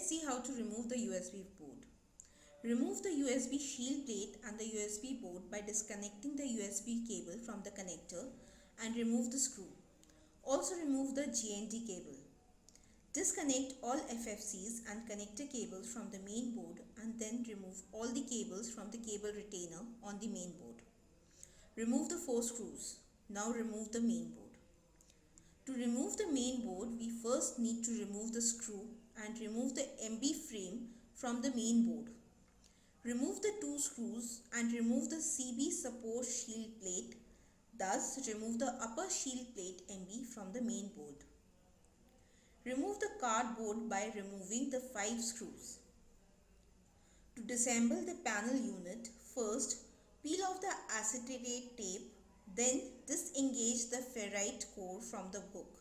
Let's see how to remove the USB board. Remove the USB shield plate and the USB board by disconnecting the USB cable from the connector and remove the screw. Also remove the GND cable. Disconnect all FFCs and connector cables from the main board and then remove all the cables from the cable retainer on the main board. Remove the 4 screws. Now remove the main board. To remove the main board, we first need to remove the screw and remove the MB frame from the main board. Remove the 2 screws and remove the CB support shield plate. Thus, remove the upper shield plate MB from the main board. Remove the cardboard by removing the 5 screws. To disassemble the panel unit, first peel off the acetate tape, then disengage the ferrite core from the hook.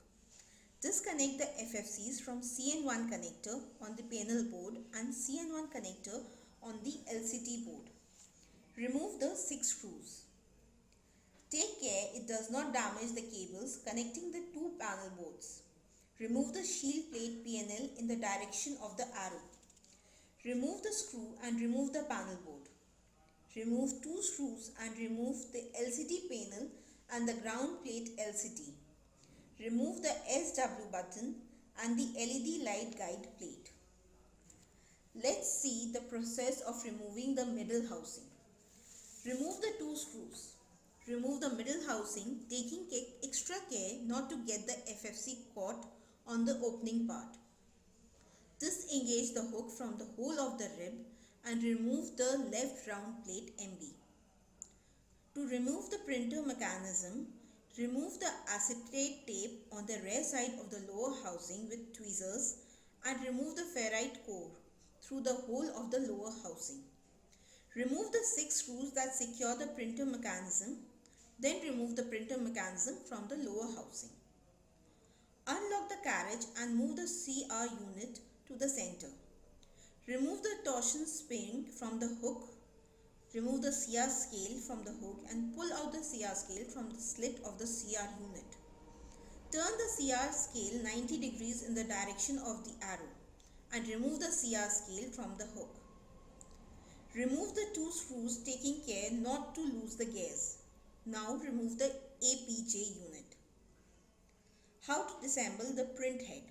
Disconnect the FFCs from CN1 connector on the panel board and CN1 connector on the LCT board. Remove the 6 screws. Take care it does not damage the cables connecting the 2 panel boards. Remove the shield plate PNL in the direction of the arrow. Remove the screw and remove the panel board. Remove 2 screws and remove the LCT panel and the ground plate LCT. Remove the SW button and the LED light guide plate. Let's see the process of removing the middle housing. Remove the 2 screws. Remove the middle housing, taking extra care not to get the FFC caught on the opening part. Disengage the hook from the hole of the rib and remove the left round plate MB. To remove the printer mechanism, remove the acetate tape on the rear side of the lower housing with tweezers and remove the ferrite core through the hole of the lower housing. Remove the 6 screws that secure the printer mechanism, then remove the printer mechanism from the lower housing. Unlock the carriage and move the CR unit to the center. Remove the torsion spring from the hook. Remove the CR scale from the hook and pull out the CR scale from the slit of the CR unit. Turn the CR scale 90 degrees in the direction of the arrow and remove the CR scale from the hook. Remove the 2 screws, taking care not to lose the gears. Now remove the APJ unit. How to disassemble the print head.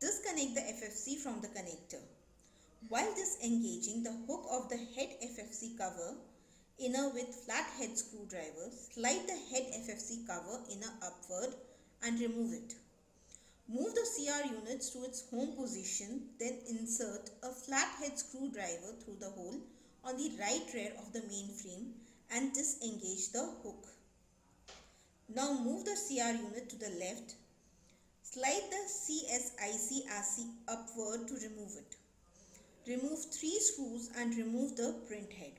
Disconnect the FFC from the connector. While disengaging the hook of the head FFC cover inner with flathead screwdriver, slide the head FFC cover inner upward and remove it. Move the CR units to its home position, then insert a flathead screwdriver through the hole on the right rear of the mainframe and disengage the hook. Now move the CR unit to the left. Slide the CSIC assay upward to remove it. Remove 3 screws and remove the print head.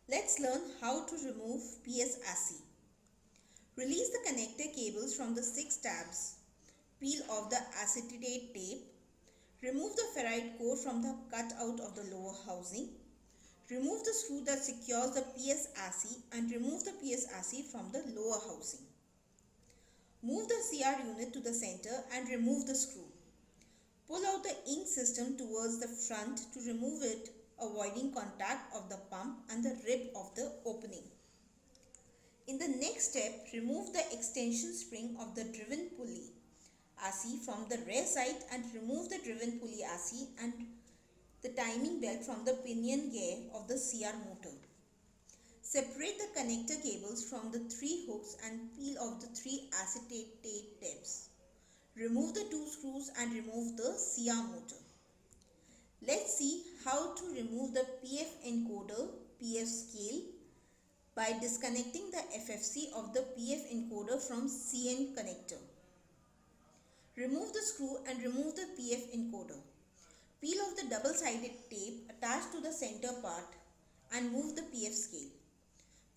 Let's learn how to remove PS assay. Release the connector cables from the 6 tabs. Peel off the acetate tape. Remove the ferrite core from the cutout of the lower housing. Remove the screw that secures the PS assay and remove the PS assay from the lower housing. Move the CR unit to the center and remove the screw. Pull out the ink system towards the front to remove it, avoiding contact of the pump and the rib of the opening. In the next step, remove the extension spring of the driven pulley assay from the rear side and remove the driven pulley assay and the timing belt from the pinion gear of the CR motor. Separate the connector cables from the 3 hooks and peel off the 3 acetate tape tabs. Remove the 2 screws and remove the CR motor. Let's see how to remove the PF encoder PF scale by disconnecting the FFC of the PF encoder from CN connector. Remove the screw and remove the PF encoder. Peel off the double-sided tape attached to the center part and move the PF scale.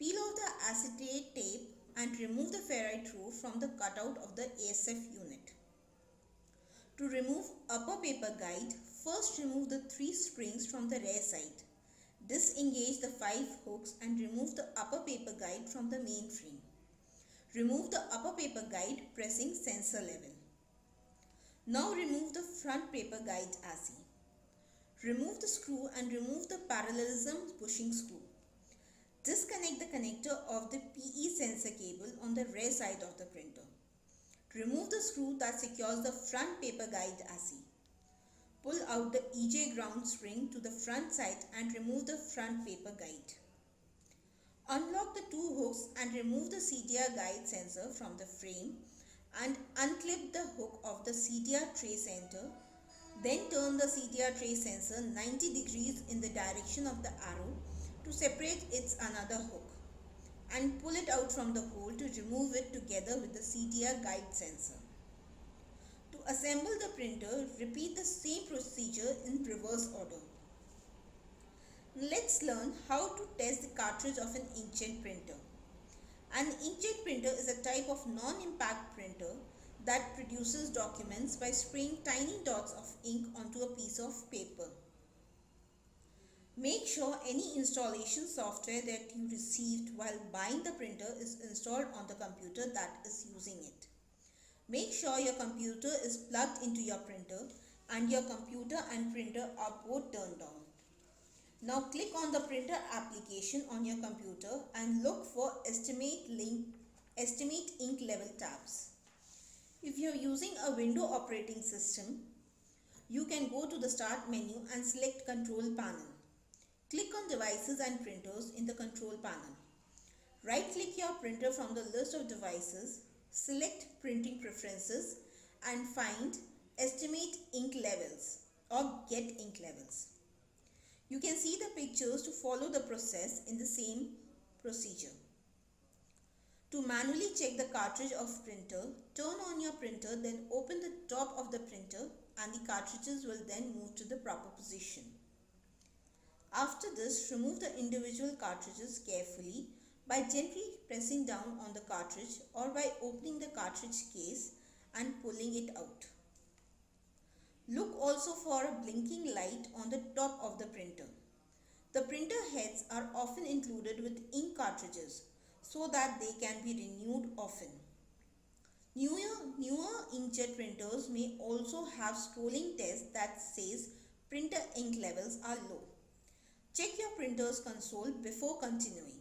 Peel off the acetate tape and remove the ferrite rope from the cutout of the ASF unit. To remove upper paper guide, first remove the 3 springs from the rear side. Disengage the 5 hooks and remove the upper paper guide from the mainframe. Remove the upper paper guide pressing sensor level. Now remove the front paper guide assay. Remove the screw and remove the parallelism bushing screw. Disconnect the connector of the PE sensor cable on the rear side of the printer. Remove the screw that secures the front paper guide assay. Pull out the EJ ground spring to the front side and remove the front paper guide. Unlock the two hooks and remove the CDR guide sensor from the frame and unclip the hook of the CDR tray center. Then turn the CDR tray sensor 90 degrees in the direction of the arrow to separate its another hook and pull it out from the hole to remove it together with the CDR guide sensor. To assemble the printer, repeat the same procedure in reverse order. Let's learn how to test the cartridge of an inkjet printer. An inkjet printer is a type of non-impact printer that produces documents by spraying tiny dots of ink onto a piece of paper. Make sure any installation software that you received while buying the printer is installed on the computer that is using it. Make sure your computer is plugged into your printer and your computer and printer are both turned on. Now click on the printer application on your computer and look for Estimate Ink Level tabs. If you are using a Windows operating system, you can go to the Start menu and select Control Panel. Click on Devices and Printers in the Control Panel. Right-click your printer from the list of devices, select Printing Preferences and find Estimate Ink Levels or Get Ink Levels. You can see the pictures to follow the process in the same procedure. To manually check the cartridge of printer, turn on your printer, then open the top of the printer and the cartridges will then move to the proper position. After this, remove the individual cartridges carefully by gently pressing down on the cartridge or by opening the cartridge case and pulling it out. Look also for a blinking light on the top of the printer. The printer heads are often included with ink cartridges so that they can be renewed often. Newer inkjet printers may also have scrolling text that says printer ink levels are low. Check your printer's console before continuing.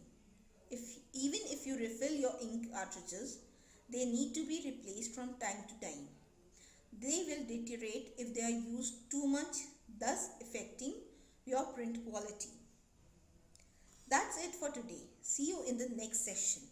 Even if you refill your ink cartridges, they need to be replaced from time to time. They will deteriorate if they are used too much, thus affecting your print quality. That's it for today. See you in the next session.